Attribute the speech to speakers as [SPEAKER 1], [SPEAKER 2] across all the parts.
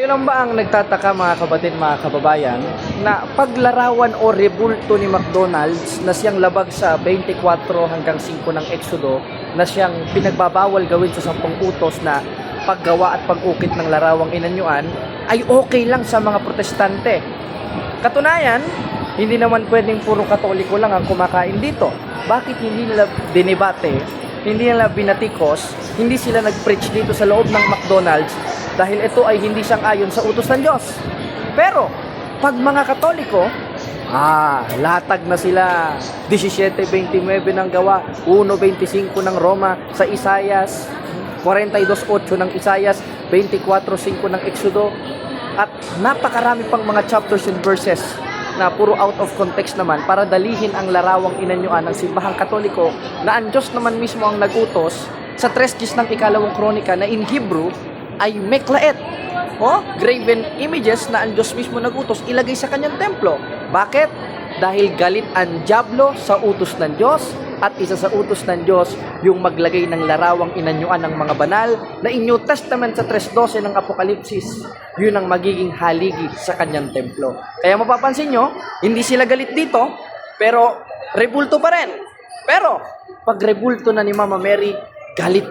[SPEAKER 1] Yun lang ba ang nagtataka mga kapatid, mga kababayan, na paglarawan o rebulto ni McDonald's na siyang labag sa 24 hanggang 5 ng Exodo, na siyang pinagbabawal gawin sa 10 utos na paggawa at pag-ukit ng larawang inanyuan, ay okay lang sa mga protestante. Katunayan, hindi naman pwedeng puro katoliko lang ang kumakain dito. Bakit hindi nila dinebate, hindi nila binatikos, hindi sila nag-preach dito sa loob ng McDonald's dahil ito ay hindi sang-ayon sa utos ng Diyos. Pero, pag mga Katoliko, latag na sila. 17:29 ng Gawa, 1:25 ng Roma sa Isayas, 42:8 ng Isayas, 24:5 ng Exodo, at napakarami pang mga chapters and verses na puro out of context naman para dalihin ang larawang inanyuan ng simbahang Katoliko na ang Diyos naman mismo ang nagutos sa 3 ng ikalawang kronika na in Hebrew ay meklaet, graven images na ang Diyos mismo nagutos ilagay sa kanyang templo. Bakit? Dahil galit ang dyablo sa utos ng Diyos, at isa sa utos ng Diyos yung maglagay ng larawang inanyuan ng mga banal na in New Testament sa 3:12 ng Apokalipsis. Yun ang magiging haligi sa kanyang templo. Kaya mapapansin nyo, hindi sila galit dito, pero rebulto pa rin. Pero pag rebulto na ni Mama Mary, galit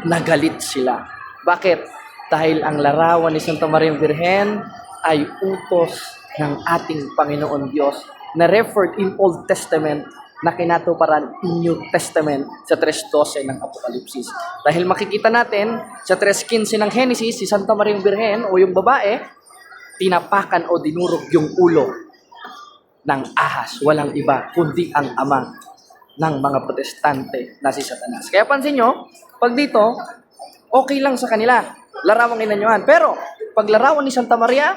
[SPEAKER 1] na galit sila. Bakit? Dahil ang larawan ni Santa Maria Virgen ay utos ng ating Panginoon Diyos na referred in Old Testament na kinatuparan in New Testament sa 3:12 ng Apokalipsis. Dahil makikita natin sa 3:15 ng Genesis, si Santa Maria Virgen o yung babae, tinapakan o dinurog yung ulo ng ahas. Walang iba kundi ang ama ng mga protestante na si Satanas. Kaya pansin nyo, pag dito, okay lang sa kanila, larawang inanyuan. Pero, pag larawan ni Santa Maria,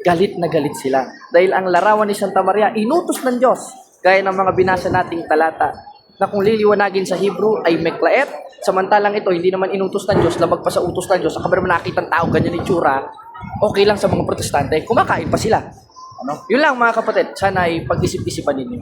[SPEAKER 1] galit na galit sila. Dahil ang larawan ni Santa Maria, inutos ng Diyos, gaya ng mga binasa nating talata, na kung liliwanagin sa Hebrew ay meklaet, samantalang ito, hindi naman inutos ng Diyos, labag pa sa utos ng Diyos, saka naman nakitang tao, ganyan itsura, okay lang sa mga protestante, kumakain pa sila. Yun lang mga kapatid, sana ay pag-isip-isipan ninyo.